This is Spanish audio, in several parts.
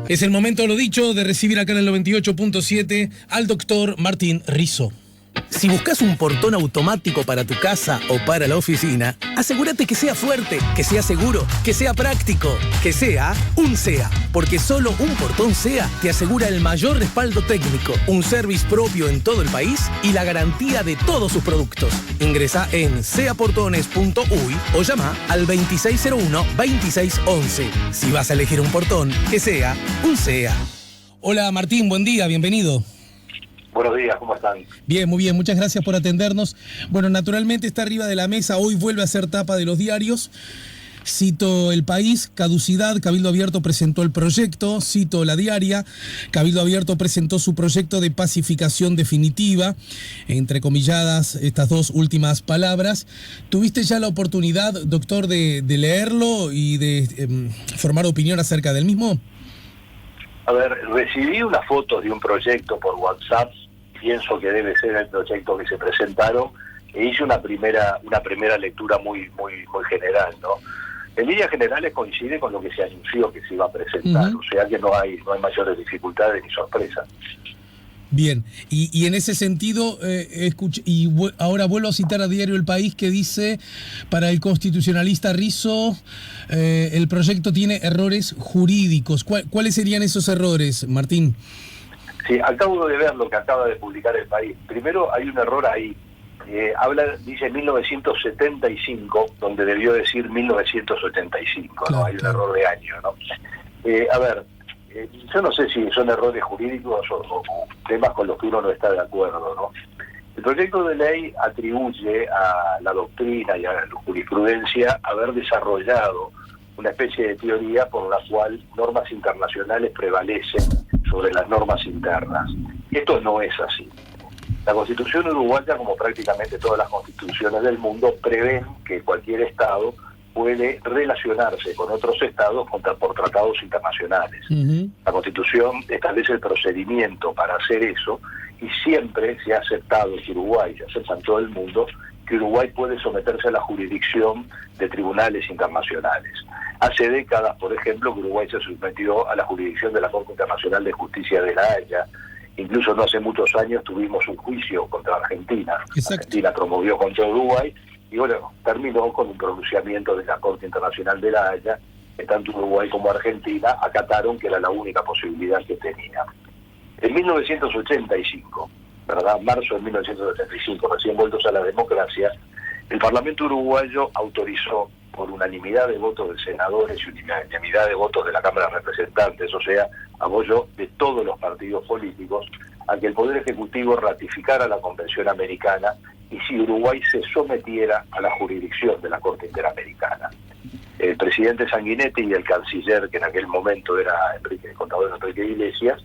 Es el momento, lo dicho, de recibir acá en el 98.7 al doctor Martín Rizzo. Si buscas un portón automático para tu casa o para la oficina, asegúrate que sea fuerte, que sea seguro, que sea práctico, que sea un SEA. Porque solo un portón SEA te asegura el mayor respaldo técnico, un service propio en todo el país y la garantía de todos sus productos. Ingresa en seaportones.uy o llama al 2601-2611. Si vas a elegir un portón, que sea un SEA. Hola Martín, buen día, bienvenido. Buenos días, ¿cómo están? Bien, muy bien, muchas gracias por atendernos. Bueno, naturalmente está arriba de la mesa, hoy vuelve a ser tapa de los diarios. Cito El País, caducidad, Cabildo Abierto presentó el proyecto, cito La Diaria, Cabildo Abierto presentó su proyecto de pacificación definitiva, entrecomilladas estas dos últimas palabras. ¿Tuviste ya la oportunidad, doctor, de leerlo y de formar opinión acerca del mismo? A ver, recibí unas fotos de un proyecto por WhatsApp, pienso que debe ser el proyecto que se presentaron, e hice una primera lectura muy general, ¿no? En líneas generales coincide con lo que se anunció que se iba a presentar, o sea que no hay mayores dificultades ni sorpresas. Bien, y en ese sentido, ahora vuelvo a citar a Diario El País que dice, para el constitucionalista Rizzo, el proyecto tiene errores jurídicos. ¿Cuáles serían esos errores, Martín? Sí, acabo de ver lo que acaba de publicar El País. Primero hay un error ahí, dice 1975, donde debió decir 1985, claro, ¿no? Hay un error de año, ¿no? Yo no sé si son errores jurídicos o temas con los que uno no está de acuerdo, ¿no? El proyecto de ley atribuye a la doctrina y a la jurisprudencia haber desarrollado una especie de teoría por la cual normas internacionales prevalecen sobre las normas internas. Esto no es así. La Constitución uruguaya, como prácticamente todas las constituciones del mundo, prevén que cualquier Estado puede relacionarse con otros estados por tratados internacionales. La Constitución establece el procedimiento para hacer eso y siempre se ha aceptado que Uruguay, se acepta en todo el mundo, que Uruguay puede someterse a la jurisdicción de tribunales internacionales. Hace décadas, por ejemplo, que Uruguay se sometió a la jurisdicción de la Corte Internacional de Justicia de La Haya. Incluso no hace muchos años tuvimos un juicio contra Argentina. Exacto. Argentina promovió contra Uruguay y bueno, terminó con un pronunciamiento de la Corte Internacional de La Haya, que tanto Uruguay como Argentina acataron que era la única posibilidad que tenía. En 1985, ¿verdad? Marzo de 1985, recién vueltos a la democracia, el Parlamento uruguayo autorizó por unanimidad de votos de senadores y unanimidad de votos de la Cámara de Representantes, o sea, apoyo de todos los partidos políticos, a que el Poder Ejecutivo ratificara la Convención Americana y si Uruguay se sometiera a la jurisdicción de la Corte Interamericana. El presidente Sanguinetti y el canciller, que en aquel momento era el contador Enrique Iglesias,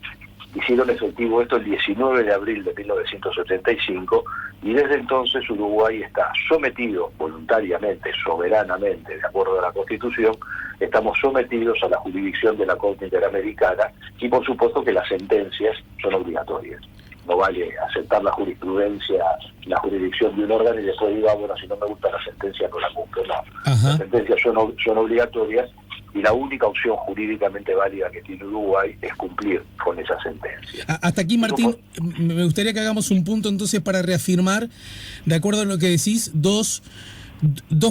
hicieron efectivo esto el 19 de abril de 1985 y desde entonces Uruguay está sometido voluntariamente, soberanamente, de acuerdo a la Constitución, estamos sometidos a la jurisdicción de la Corte Interamericana y por supuesto que las sentencias son obligatorias. No vale aceptar la jurisprudencia, la jurisdicción de un órgano y después diga, bueno, si no me gusta la sentencia no la cumplo. No, las sentencias son obligatorias y la única opción jurídicamente válida que tiene Uruguay es cumplir con esa sentencia. Hasta aquí, Martín, me gustaría que hagamos un punto entonces para reafirmar, de acuerdo a lo que decís, dos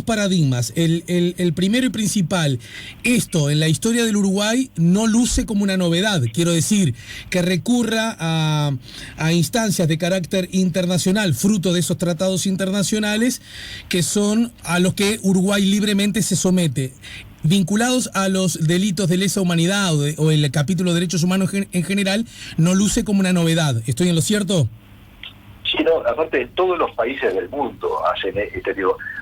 paradigmas. El primero y principal, esto en la historia del Uruguay no luce como una novedad. Quiero decir, que recurra a instancias de carácter internacional, fruto de esos tratados internacionales, que son a los que Uruguay libremente se somete. Vinculados a los delitos de lesa humanidad o el capítulo de derechos humanos en general, no luce como una novedad. ¿Estoy en lo cierto? Sí, no, aparte todos los países del mundo hacen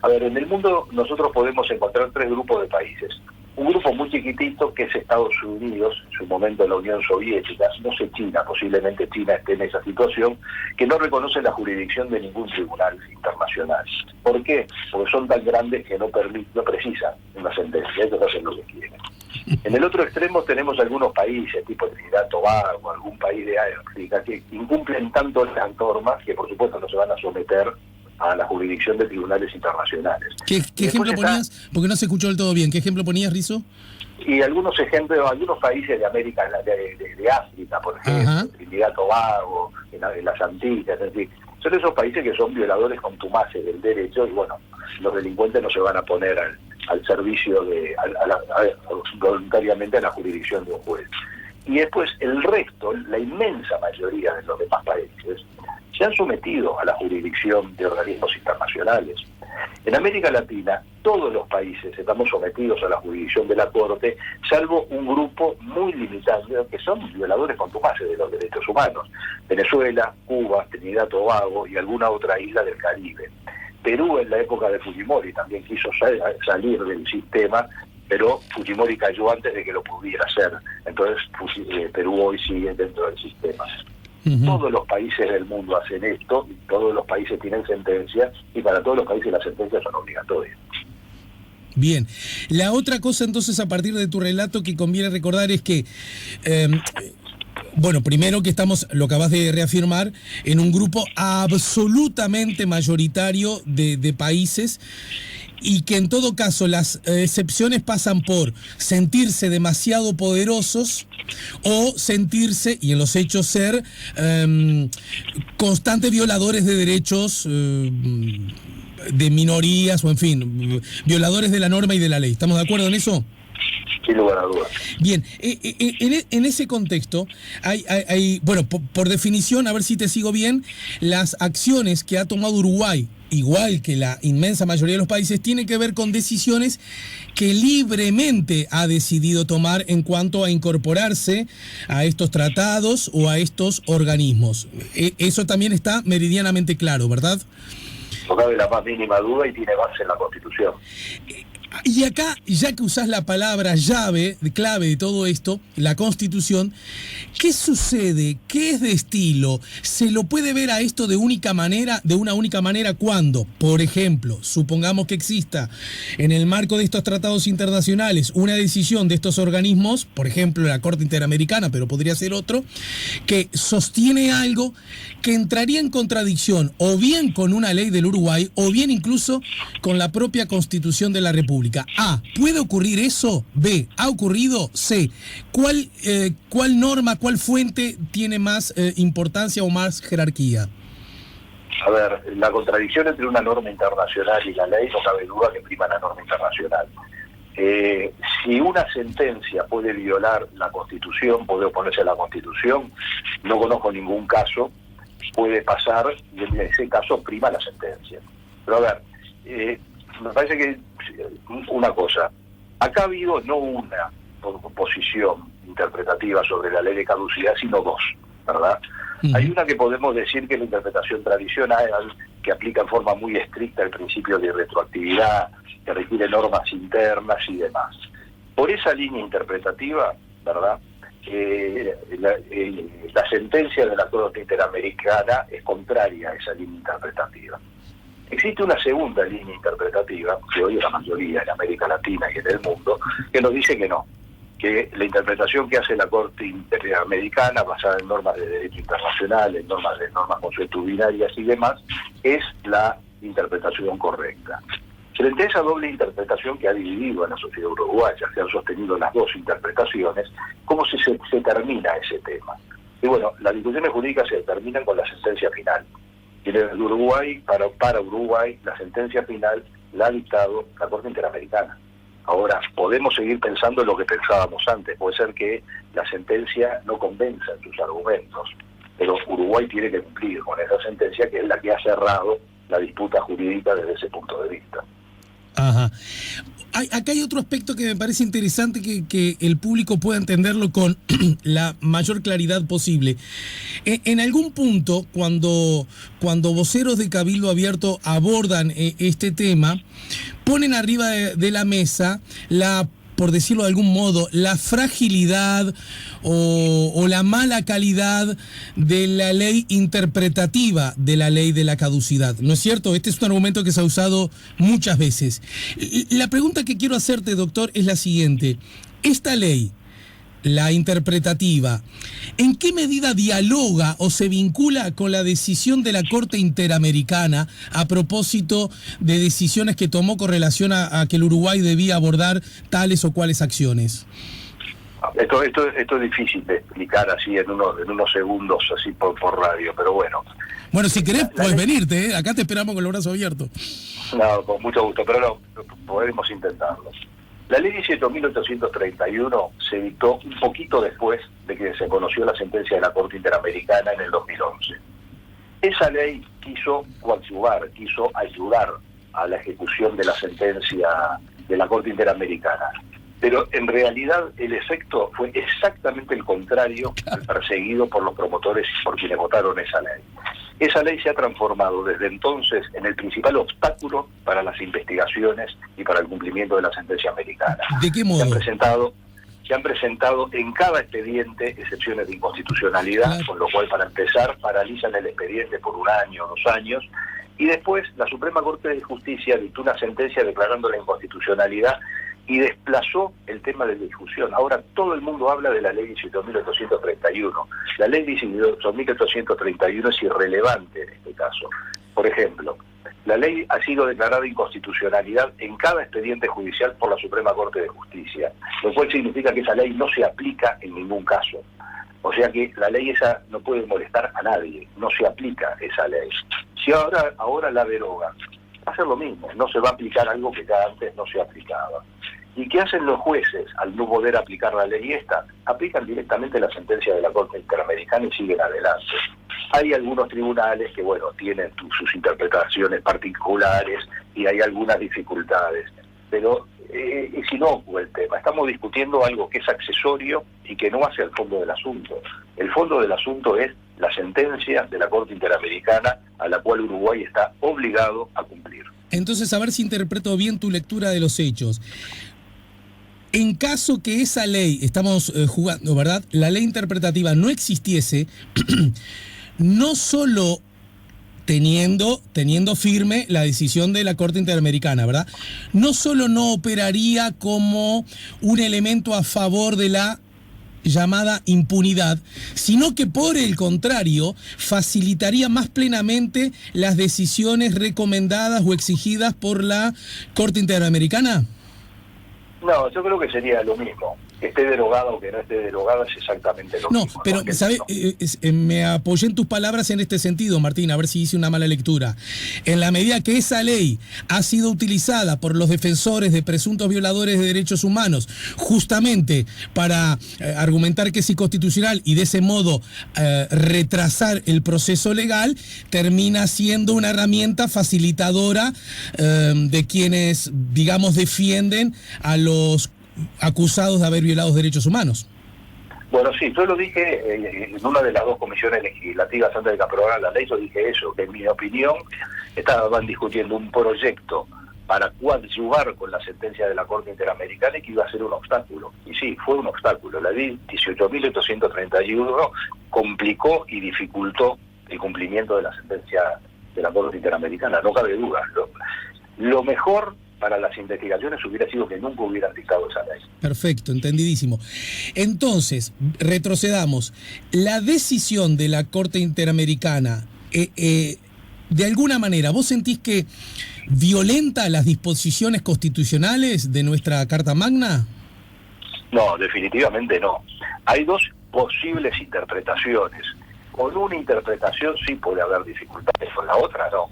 a ver, en el mundo nosotros podemos encontrar tres grupos de países. Un grupo muy chiquitito que es Estados Unidos, en su momento la Unión Soviética, no sé China, posiblemente China esté en esa situación, que no reconoce la jurisdicción de ningún tribunal internacional. ¿Por qué? Porque son tan grandes que no precisan una sentencia, ellos hacen lo que quieren. En el otro extremo tenemos algunos países, tipo Trinidad Tobago, algún país de África, que incumplen tanto las normas que por supuesto no se van a someter a la jurisdicción de tribunales internacionales. ¿Qué ejemplo ponías? Porque no se escuchó del todo bien. ¿Qué ejemplo ponías, Rizzo? Y algunos ejemplos, algunos países de América, de África, por ejemplo, Trinidad Tobago, en las Antillas, es decir, son esos países que son violadores contumaces del derecho y bueno, los delincuentes no se van a poner al servicio voluntariamente a la jurisdicción de un juez. Y después el resto, la inmensa mayoría de los demás países, se han sometido a la jurisdicción de organismos internacionales. En América Latina, todos los países estamos sometidos a la jurisdicción de la Corte, salvo un grupo muy limitado, que son violadores contumaces de los derechos humanos. Venezuela, Cuba, Trinidad Tobago y alguna otra isla del Caribe. Perú, en la época de Fujimori, también quiso salir del sistema, pero Fujimori cayó antes de que lo pudiera hacer. Entonces, Perú hoy sigue dentro del sistema. Todos los países del mundo hacen esto, y todos los países tienen sentencias, y para todos los países las sentencias son obligatorias. Bien. La otra cosa, entonces, a partir de tu relato que conviene recordar es que, bueno, primero que estamos, lo acabas de reafirmar, en un grupo absolutamente mayoritario de países, y que en todo caso las excepciones pasan por sentirse demasiado poderosos o sentirse, y en los hechos ser, constantes violadores de derechos de minorías, o en fin, violadores de la norma y de la ley. ¿Estamos de acuerdo en eso? Sin lugar a dudas. Bien, en ese contexto, hay bueno, por definición, a ver si te sigo bien, las acciones que ha tomado Uruguay, igual que la inmensa mayoría de los países, tienen que ver con decisiones que libremente ha decidido tomar en cuanto a incorporarse a estos tratados o a estos organismos. Eso también está meridianamente claro, ¿verdad? No cabe la más mínima duda y tiene base en la Constitución. Y acá, ya que usás la palabra clave de todo esto, la Constitución, ¿qué sucede? ¿Qué es de estilo? ¿Se lo puede ver a esto de una única manera cuando, por ejemplo, supongamos que exista en el marco de estos tratados internacionales una decisión de estos organismos, por ejemplo la Corte Interamericana, pero podría ser otro, que sostiene algo que entraría en contradicción o bien con una ley del Uruguay o bien incluso con la propia Constitución de la República? A, ¿puede ocurrir eso? B, ¿ha ocurrido? C, ¿cuál norma, cuál fuente tiene más importancia o más jerarquía? A ver, la contradicción entre una norma internacional y la ley, no cabe duda que prima la norma internacional. Si una sentencia puede violar la Constitución, puede oponerse a la Constitución, no conozco ningún caso, puede pasar y en ese caso prima la sentencia. Pero a ver, me parece que una cosa, acá ha habido no una posición interpretativa sobre la ley de caducidad, sino dos, ¿verdad? Hay una que podemos decir que es la interpretación tradicional, que aplica en forma muy estricta el principio de retroactividad, que requiere normas internas y demás. Por esa línea interpretativa, ¿verdad? La sentencia de la Corte Interamericana es contraria a esa línea interpretativa. Existe una segunda línea interpretativa, que hoy es la mayoría en América Latina y en el mundo, que nos dice que no, que la interpretación que hace la Corte Interamericana, basada en normas de derecho internacional, en normas consuetudinarias y demás, es la interpretación correcta. Frente a esa doble interpretación que ha dividido a la sociedad uruguaya, se han sostenido las dos interpretaciones, ¿cómo se termina ese tema? Y bueno, las discusiones jurídicas se determinan con la sentencia final. Y en el Uruguay, para Uruguay, la sentencia final la ha dictado la Corte Interamericana. Ahora, podemos seguir pensando en lo que pensábamos antes. Puede ser que la sentencia no convenza en sus argumentos, pero Uruguay tiene que cumplir con esa sentencia, que es la que ha cerrado la disputa jurídica desde ese punto de vista. Ajá. Acá hay otro aspecto que me parece interesante que el público pueda entenderlo con la mayor claridad posible. En algún punto, cuando voceros de Cabildo Abierto abordan este tema, ponen arriba de la mesa por decirlo de algún modo, la fragilidad o la mala calidad de la ley interpretativa de la ley de la caducidad. ¿No es cierto? Este es un argumento que se ha usado muchas veces. La pregunta que quiero hacerte, doctor, es la siguiente. ¿Esta ley la interpretativa, ¿en qué medida dialoga o se vincula con la decisión de la Corte Interamericana a propósito de decisiones que tomó con relación a que el Uruguay debía abordar tales o cuales acciones? Esto es difícil de explicar así en unos segundos así por radio, pero bueno. Bueno, si querés, puedes venirte, ¿eh? Acá te esperamos con los brazos abiertos. No, con mucho gusto, pero no, podemos intentarlo. La ley 18.831 se dictó un poquito después de que se conoció la sentencia de la Corte Interamericana en el 2011. Esa ley quiso coadyuvar, quiso ayudar a la ejecución de la sentencia de la Corte Interamericana. Pero en realidad el efecto fue exactamente el contrario al perseguido por los promotores y por quienes votaron esa ley. Esa ley se ha transformado desde entonces en el principal obstáculo para las investigaciones y para el cumplimiento de la sentencia americana. ¿De qué modo? Se han presentado en cada expediente excepciones de inconstitucionalidad, Claro. Con lo cual, para empezar, paralizan el expediente por 1 año, 2 años, y después la Suprema Corte de Justicia dictó una sentencia declarando la inconstitucionalidad y desplazó el tema de discusión. Ahora todo el mundo habla de la ley 18.831. La ley 18.831 es irrelevante en este caso. Por ejemplo, la ley ha sido declarada inconstitucionalidad en cada expediente judicial por la Suprema Corte de Justicia, lo cual significa que esa ley no se aplica en ningún caso. O sea que la ley esa no puede molestar a nadie, no se aplica esa ley. Si ahora la derogan, va a ser lo mismo, no se va a aplicar algo que ya antes no se aplicaba. ¿Y qué hacen los jueces al no poder aplicar la ley esta? Aplican directamente la sentencia de la Corte Interamericana y siguen adelante. Hay algunos tribunales que, bueno, tienen sus interpretaciones particulares y hay algunas dificultades, pero es inocuo el tema. Estamos discutiendo algo que es accesorio y que no hace al fondo del asunto. El fondo del asunto es la sentencia de la Corte Interamericana a la cual Uruguay está obligado a cumplir. Entonces, a ver si interpreto bien tu lectura de los hechos. En caso que esa ley, estamos jugando, ¿verdad? La ley interpretativa no existiese, no solo teniendo firme la decisión de la Corte Interamericana, ¿verdad? No solo no operaría como un elemento a favor de la llamada impunidad, sino que por el contrario facilitaría más plenamente las decisiones recomendadas o exigidas por la Corte Interamericana. No, yo creo que sería lo mismo. Que esté derogada o que no esté derogada es exactamente lo mismo. No, pero, ¿sabes? Me apoyé en tus palabras en este sentido, Martín, a ver si hice una mala lectura. En la medida que esa ley ha sido utilizada por los defensores de presuntos violadores de derechos humanos justamente para argumentar que es inconstitucional y de ese modo retrasar el proceso legal, termina siendo una herramienta facilitadora de quienes, digamos, defienden a los acusados de haber violado derechos humanos. Bueno, sí, yo lo dije en una de las 2 comisiones legislativas antes de que aprobaran la ley, yo dije eso, que en mi opinión estaban discutiendo un proyecto para coadyuvar con la sentencia de la Corte Interamericana y que iba a ser un obstáculo. Y sí, fue un obstáculo. La ley 18.831 complicó y dificultó el cumplimiento de la sentencia de la Corte Interamericana, no cabe duda. Lo mejor para las investigaciones hubiera sido que nunca hubieran dictado esa ley. Perfecto, entendidísimo. Entonces, retrocedamos. La decisión de la Corte Interamericana, de alguna manera, ¿vos sentís que violenta las disposiciones constitucionales de nuestra Carta Magna? No, definitivamente no. Hay 2 posibles interpretaciones. Con una interpretación sí puede haber dificultades, con la otra no.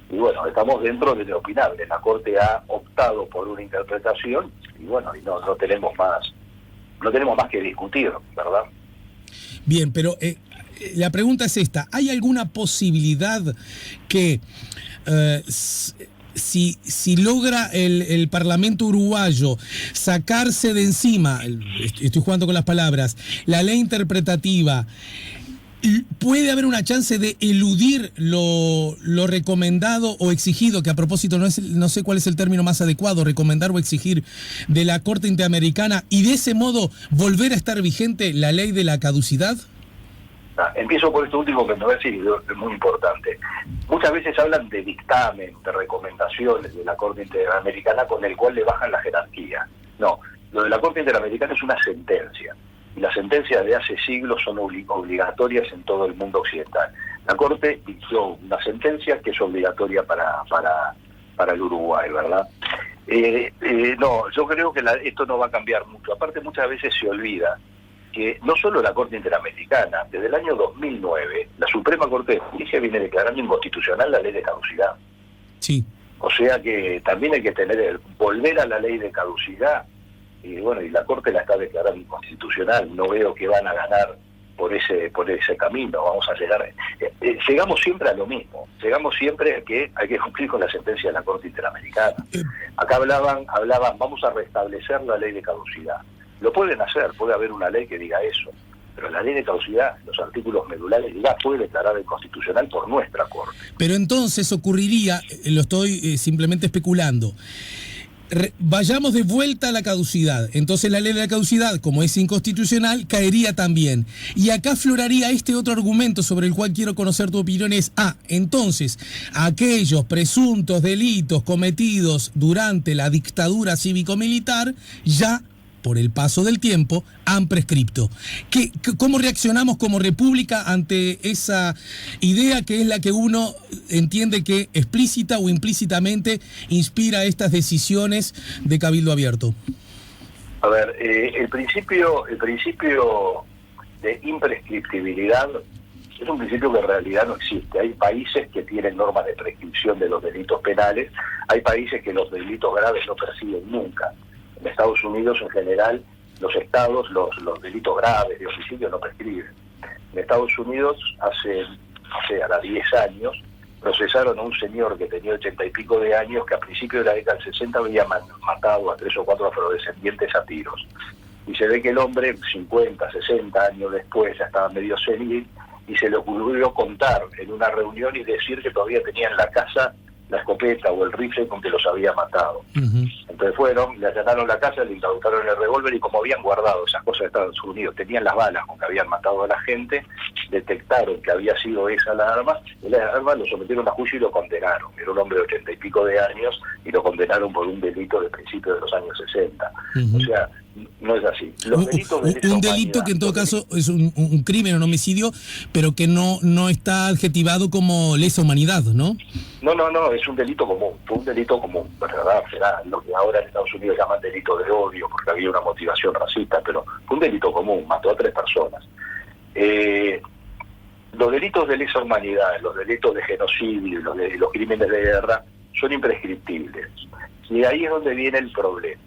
Y bueno, estamos dentro de lo opinable. La Corte ha optado por una interpretación y bueno, y no tenemos más que discutir, ¿verdad? Bien, pero la pregunta es esta. ¿Hay alguna posibilidad que si logra el Parlamento uruguayo sacarse de encima, estoy jugando con las palabras, la ley interpretativa, puede haber una chance de eludir lo recomendado o exigido, que a propósito no sé cuál es el término más adecuado, recomendar o exigir de la Corte Interamericana, y de ese modo volver a estar vigente la ley de la caducidad? Empiezo por esto último que me parece es muy importante. Muchas veces hablan de dictamen, de recomendaciones de la Corte Interamericana con el cual le bajan la jerarquía. No, lo de la Corte Interamericana es una sentencia. y las sentencias de hace siglos son obligatorias en todo el mundo occidental. La Corte dictó una sentencia que es obligatoria para el Uruguay, ¿verdad? No, yo creo que esto no va a cambiar mucho. Aparte, muchas veces se olvida que no solo la Corte Interamericana, desde el año 2009, la Suprema Corte de Justicia viene declarando inconstitucional la ley de caducidad. Sí. O sea que también hay que volver a la ley de caducidad, y bueno, y la Corte la está declarando inconstitucional. No veo que van a ganar por ese camino. Vamos a llegar, llegamos siempre a lo mismo, llegamos siempre a que hay que cumplir con la sentencia de la Corte Interamericana. Acá hablaban, vamos a restablecer la ley de caducidad. Lo pueden hacer, puede haber una ley que diga eso, pero la ley de caducidad, los artículos medulares, la puede declarar inconstitucional por nuestra Corte. Pero entonces ocurriría, lo estoy simplemente especulando, vayamos de vuelta a la caducidad. Entonces la ley de la caducidad, como es inconstitucional, caería también. Y acá afloraría este otro argumento sobre el cual quiero conocer tu opinión, es, entonces, aquellos presuntos delitos cometidos durante la dictadura cívico-militar ya, por el paso del tiempo, han prescripto. ¿Cómo reaccionamos como república ante esa idea que es la que uno entiende que explícita o implícitamente inspira estas decisiones de Cabildo Abierto? A ver, el principio de imprescriptibilidad es un principio que en realidad no existe. Hay países que tienen normas de prescripción de los delitos penales, hay países que los delitos graves no persiguen nunca. En Estados Unidos, en general, los estados, los delitos graves de homicidio no prescriben. En Estados Unidos, hace 10 años, procesaron a un señor que tenía 80 y pico de años, que a principios de la década del 60 había matado a 3 o 4 afrodescendientes a tiros. Y se ve que el hombre, 50, 60 años después, ya estaba medio senil, y se le ocurrió contar en una reunión y decir que todavía tenía en la casa la escopeta o el rifle con que los había matado. Uh-huh. Entonces fueron, le allanaron la casa, le incautaron el revólver y como habían guardado esas cosas de Estados Unidos, tenían las balas con que habían matado a la gente, detectaron que había sido esa la arma, y la arma lo sometieron a juicio y lo condenaron. Era un hombre de 80 y pico de años y lo condenaron por un delito de principios de los años 60. Uh-huh. O sea, no es así. Los delitos de un delito que en todo caso es un crimen, un homicidio, pero que no está adjetivado como lesa humanidad, ¿no? No, es un delito común, ¿verdad? Será lo que ahora en Estados Unidos llaman delito de odio, porque había una motivación racista, pero fue un delito común, mató a 3 personas. Los delitos de lesa humanidad, los delitos de genocidio, los crímenes de guerra, son imprescriptibles. Y ahí es donde viene el problema.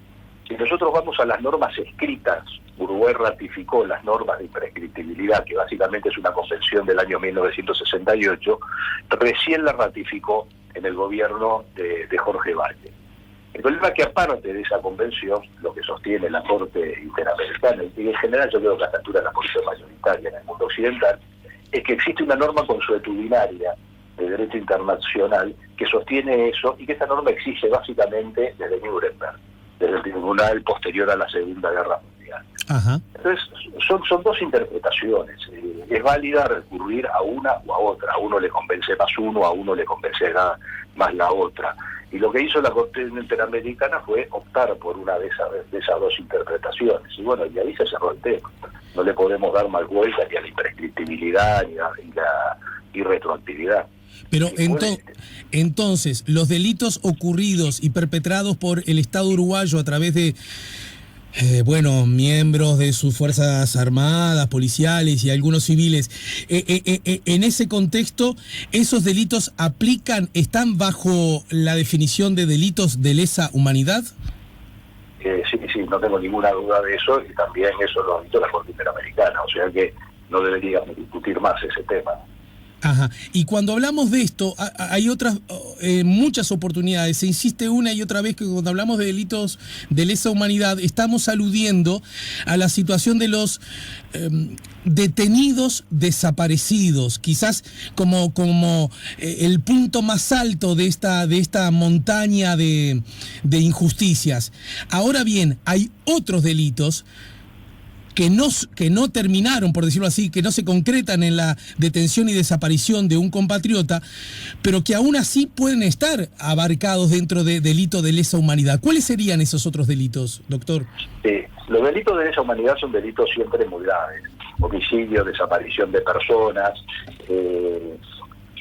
Si nosotros vamos a las normas escritas, Uruguay ratificó las normas de imprescriptibilidad, que básicamente es una convención del año 1968, recién la ratificó en el gobierno de Jorge Valle. El problema es que aparte de esa convención, lo que sostiene la Corte Interamericana, y en general yo creo que a esta altura la posición mayoritaria en el mundo occidental, es que existe una norma consuetudinaria de derecho internacional que sostiene eso, y que esa norma exige básicamente desde Nuremberg, desde el tribunal posterior a la Segunda Guerra Mundial. Ajá. Entonces, son 2 interpretaciones. Es válida recurrir a una o a otra. A uno le convence más uno, a uno le convence más la otra. Y lo que hizo la Corte Interamericana fue optar por una de esas 2 interpretaciones. Y bueno, y ahí se cerró el tema. No le podemos dar más vuelta ni a la imprescriptibilidad ni a la irretroactividad. Pero entonces, los delitos ocurridos y perpetrados por el Estado uruguayo a través de, miembros de sus fuerzas armadas, policiales y algunos civiles, en ese contexto, ¿esos delitos están bajo la definición de delitos de lesa humanidad? Sí, no tengo ninguna duda de eso, y también eso lo ha dicho la Corte Interamericana, o sea que no deberíamos discutir más ese tema. Ajá. Y cuando hablamos de esto, hay otras muchas oportunidades. Se insiste una y otra vez que cuando hablamos de delitos de lesa humanidad estamos aludiendo a la situación de los detenidos desaparecidos, quizás como el punto más alto de esta montaña de injusticias. Ahora bien, hay otros delitos que no terminaron, por decirlo así, que no se concretan en la detención y desaparición de un compatriota, pero que aún así pueden estar abarcados dentro de delito de lesa humanidad. ¿Cuáles serían esos otros delitos, doctor? Los delitos de lesa humanidad son delitos siempre muy graves. Homicidio, desaparición de personas,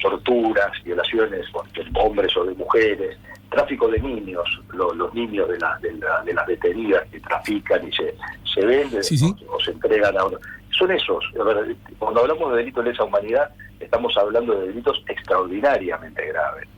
torturas, violaciones de hombres o de mujeres, tráfico de niños, los niños de las detenidas que trafican y se venden o se entregan a otros. Son esos. Cuando hablamos de delitos de lesa humanidad, estamos hablando de delitos extraordinariamente graves.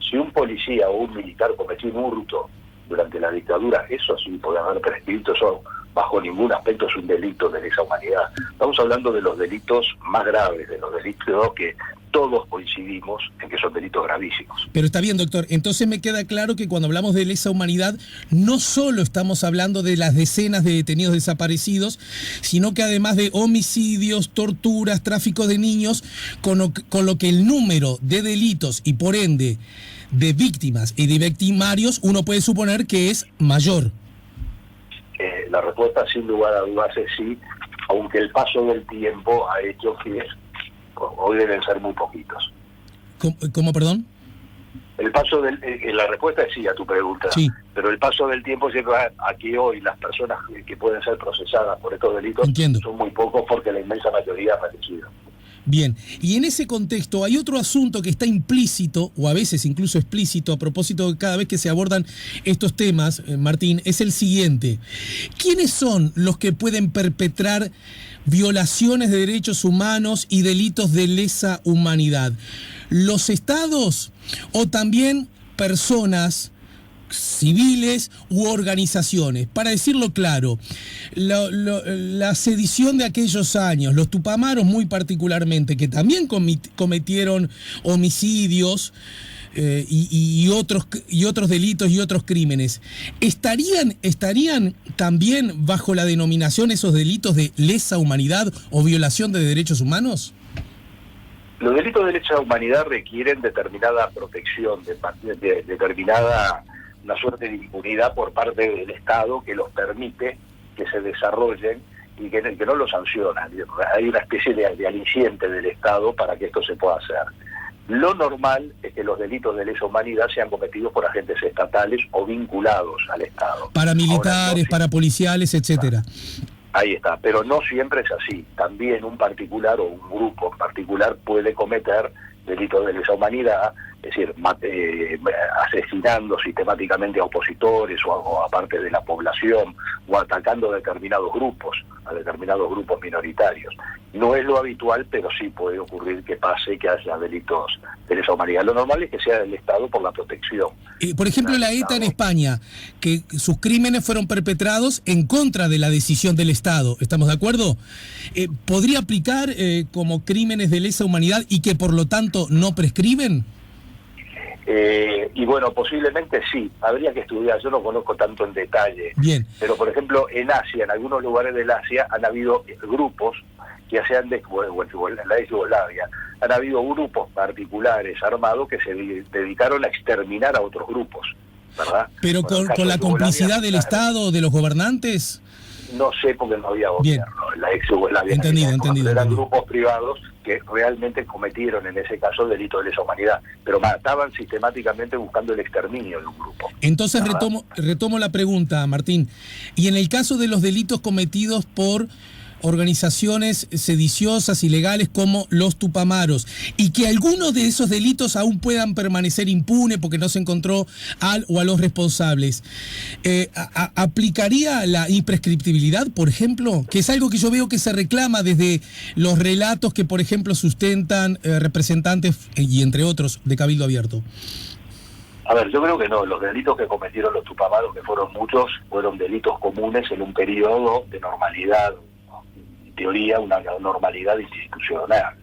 Si un policía o un militar cometió un hurto durante la dictadura, eso sí puede haber prescrito, eso bajo ningún aspecto es un delito de lesa humanidad. Estamos hablando de los delitos más graves, de los delitos que todos coincidimos en que son delitos gravísimos. Pero está bien, doctor. Entonces me queda claro que cuando hablamos de lesa humanidad, no solo estamos hablando de las decenas de detenidos desaparecidos, sino que además de homicidios, torturas, tráfico de niños, con lo que el número de delitos y por ende de víctimas y de victimarios, uno puede suponer que es mayor. La respuesta sin lugar a dudas es sí, aunque el paso del tiempo ha hecho que hoy deben ser muy poquitos. ¿Cómo, perdón? El paso la respuesta es sí a tu pregunta, sí. Pero el paso del tiempo lleva a que hoy las personas que pueden ser procesadas por estos delitos son muy pocos porque la inmensa mayoría ha fallecido. Bien, y en ese contexto hay otro asunto que está implícito, o a veces incluso explícito, a propósito de cada vez que se abordan estos temas, Martín, es el siguiente. ¿Quiénes son los que pueden perpetrar violaciones de derechos humanos y delitos de lesa humanidad? ¿Los estados o también personas civiles u organizaciones? Para decirlo claro, la sedición de aquellos años, los tupamaros muy particularmente, que también cometieron homicidios y otros delitos y otros crímenes, ¿estarían también bajo la denominación esos delitos de lesa humanidad o violación de derechos humanos? Los delitos de lesa humanidad requieren determinada protección, determinada una suerte de impunidad por parte del Estado que los permite que se desarrollen y que no los sanciona. Hay una especie de aliciente del Estado para que esto se pueda hacer. Lo normal es que los delitos de lesa humanidad sean cometidos por agentes estatales o vinculados al Estado. Paramilitares, parapoliciales, etcétera. Ahí está, pero no siempre es así. También un particular o un grupo en particular puede cometer delitos de lesa humanidad, es decir, asesinando sistemáticamente a opositores o a parte de la población, o atacando a determinados grupos minoritarios. No es lo habitual, pero sí puede ocurrir que pase, que haya delitos de lesa humanidad. Lo normal es que sea del Estado por la protección. Por ejemplo, la ETA en España, que sus crímenes fueron perpetrados en contra de la decisión del Estado, ¿estamos de acuerdo? ¿Podría aplicar como crímenes de lesa humanidad y que por lo tanto no prescriben? Y bueno, posiblemente sí, habría que estudiar, yo no conozco tanto en detalle. Bien. Pero por ejemplo en Asia, en algunos lugares del Asia han habido grupos que se han en la ex Yugoslavia, han habido grupos particulares armados que se dedicaron a exterminar a otros grupos, ¿verdad? Pero con la complicidad del Estado o de los gobernantes. No sé, porque no había gobierno. Bien. La ex Yugoslavia. Entendido. Eran grupos privados que realmente cometieron en ese caso delitos de lesa humanidad, pero mataban sistemáticamente buscando el exterminio de un grupo. Entonces retomo la pregunta, Martín. Y en el caso de los delitos cometidos por organizaciones sediciosas, ilegales como los tupamaros, y que algunos de esos delitos aún puedan permanecer impunes porque no se encontró al o a los responsables, ¿aplicaría la imprescriptibilidad, por ejemplo? Que es algo que yo veo que se reclama desde los relatos que, por ejemplo, sustentan representantes, y entre otros, de Cabildo Abierto. A ver, yo creo que no. Los delitos que cometieron los tupamaros, que fueron muchos, fueron delitos comunes en un periodo de normalidad, teoría, una normalidad institucional.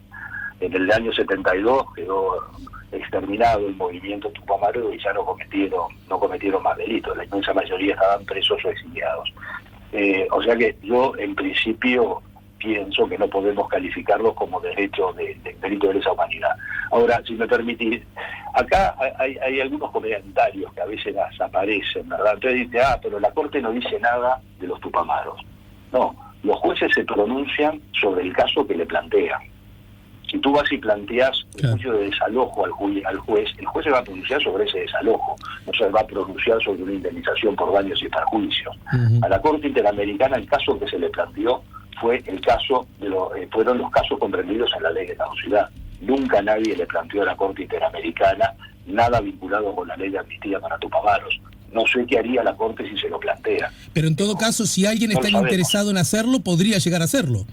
En el año 72 quedó exterminado el movimiento tupamaro y ya no cometieron más delitos. La inmensa mayoría estaban presos o exiliados. O sea que yo, en principio, pienso que no podemos calificarlos como delito de lesa humanidad. Ahora, si me permitís, acá hay algunos comentarios que a veces aparecen, ¿verdad? Entonces dice, pero la Corte no dice nada de los tupamaros. No. los jueces se pronuncian sobre el caso que le plantean. Si tú vas y planteas un juicio de desalojo al juez, el juez se va a pronunciar sobre ese desalojo, no se va a pronunciar sobre una indemnización por daños y perjuicios. A la Corte Interamericana el caso que se le planteó fue el caso fueron los casos comprendidos en la ley de caducidad. Nunca nadie le planteó a la Corte Interamericana nada vinculado con la ley de amnistía para tupamaros. No sé qué haría la Corte si se lo plantea. Pero en todo caso, si alguien está interesado en hacerlo, podría llegar a hacerlo.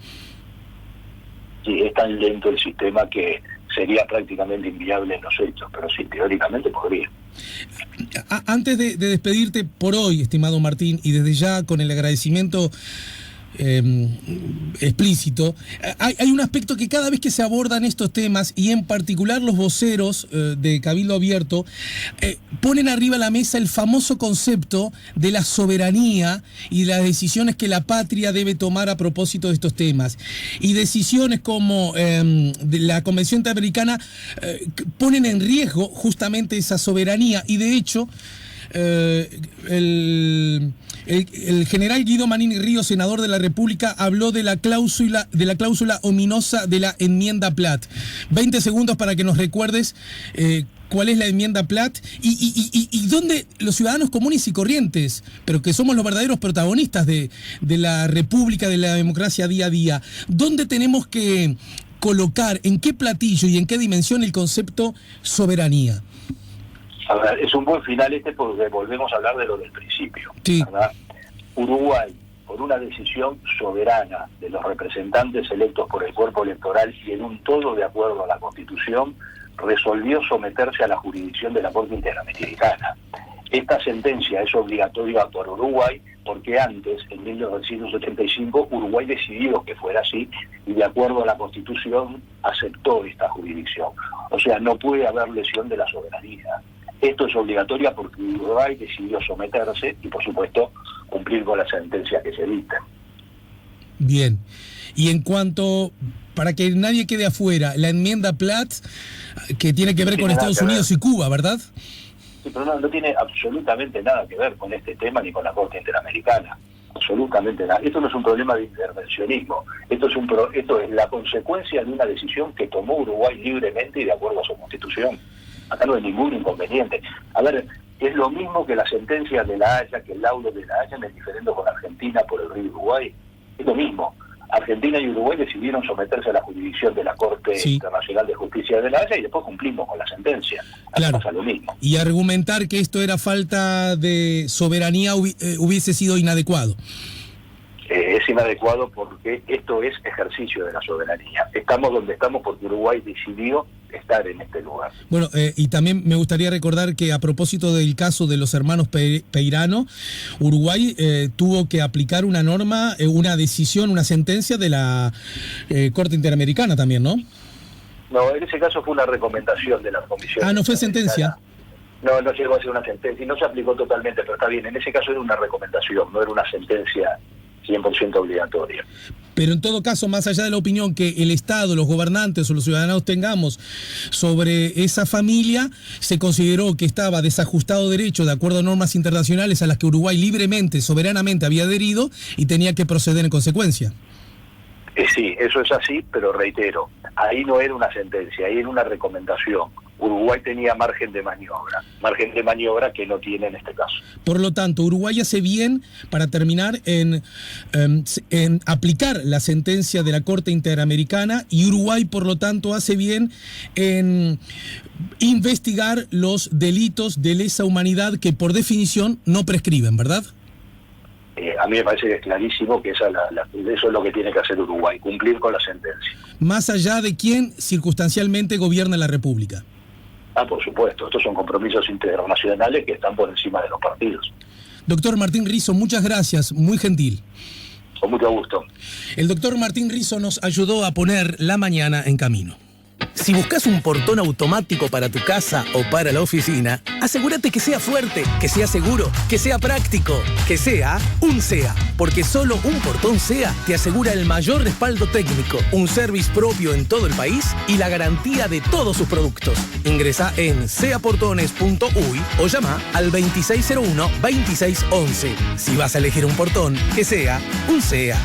Sí, es tan lento el sistema que sería prácticamente inviable en los hechos, pero sí, teóricamente podría. Antes de despedirte por hoy, estimado Martín, y desde ya con el agradecimiento explícito, hay un aspecto que cada vez que se abordan estos temas, y en particular los voceros de Cabildo Abierto, ponen arriba de la mesa el famoso concepto de la soberanía y las decisiones que la patria debe tomar a propósito de estos temas. Y decisiones como de la Convención Interamericana ponen en riesgo justamente esa soberanía, y de hecho el general Guido Manini Ríos, senador de la República, habló de la cláusula ominosa de la enmienda Platt. 20 segundos para que nos recuerdes cuál es la enmienda Platt y dónde los ciudadanos comunes y corrientes, pero que somos los verdaderos protagonistas de la República, de la democracia día a día, dónde tenemos que colocar, en qué platillo y en qué dimensión el concepto soberanía. A ver, es un buen final porque volvemos a hablar de lo del principio, sí. ¿Verdad? Uruguay, por una decisión soberana de los representantes electos por el cuerpo electoral y en un todo de acuerdo a la Constitución, resolvió someterse a la jurisdicción de la Corte Interamericana. Esta sentencia es obligatoria por Uruguay porque antes, en 1985, Uruguay decidió que fuera así y de acuerdo a la Constitución aceptó esta jurisdicción. O sea, no puede haber lesión de la soberanía. Esto es obligatorio porque Uruguay decidió someterse y, por supuesto, cumplir con las sentencias que se dictan. Bien. Y en cuanto, para que nadie quede afuera, la enmienda Platt, que tiene que ver con Estados Unidos y Cuba, ¿verdad? Sí, pero no tiene absolutamente nada que ver con este tema ni con la Corte Interamericana. Absolutamente nada. Esto no es un problema de intervencionismo. Esto es la consecuencia de una decisión que tomó Uruguay libremente y de acuerdo a su Constitución. Acá no hay ningún inconveniente. A ver, es lo mismo que la sentencia de La Haya, que el laudo de La Haya en el diferendo con Argentina por el río Uruguay. Es lo mismo. Argentina y Uruguay decidieron someterse a la jurisdicción de la Corte Internacional de Justicia de La Haya y después cumplimos con la sentencia. Claro. Pasa lo mismo. Y argumentar que esto era falta de soberanía hubiese sido inadecuado. Es inadecuado porque esto es ejercicio de la soberanía. Estamos donde estamos porque Uruguay decidió estar en este lugar. Bueno, y también me gustaría recordar que a propósito del caso de los hermanos Peirano, Uruguay tuvo que aplicar una norma, una decisión, una sentencia de la Corte Interamericana también, ¿no? No, en ese caso fue una recomendación de la Comisión. Ah, ¿no fue sentencia? No llegó a ser una sentencia y no se aplicó totalmente, pero está bien. En ese caso era una recomendación, no era una sentencia 100% obligatoria. Pero en todo caso, más allá de la opinión que el Estado, los gobernantes o los ciudadanos tengamos sobre esa familia, se consideró que estaba desajustado derecho de acuerdo a normas internacionales a las que Uruguay libremente, soberanamente había adherido y tenía que proceder en consecuencia. Sí, eso es así, pero reitero, ahí no era una sentencia, ahí era una recomendación. Uruguay tenía margen de maniobra que no tiene en este caso. Por lo tanto, Uruguay hace bien, para terminar, en aplicar la sentencia de la Corte Interamericana, y Uruguay, por lo tanto, hace bien en investigar los delitos de lesa humanidad que, por definición, no prescriben, ¿verdad? A mí me parece que es clarísimo que eso es lo que tiene que hacer Uruguay, cumplir con la sentencia. Más allá de quién circunstancialmente gobierna la República. Por supuesto, estos son compromisos internacionales que están por encima de los partidos. Doctor Martín Rizo, muchas gracias, muy gentil. Con mucho gusto. El doctor Martín Rizo nos ayudó a poner la mañana en camino. Si buscas un portón automático para tu casa o para la oficina, asegúrate que sea fuerte, que sea seguro, que sea práctico, que sea un SEA. Porque solo un portón SEA te asegura el mayor respaldo técnico, un service propio en todo el país y la garantía de todos sus productos. Ingresa en seaportones.uy o llama al 2601-2611. Si vas a elegir un portón, que sea un SEA.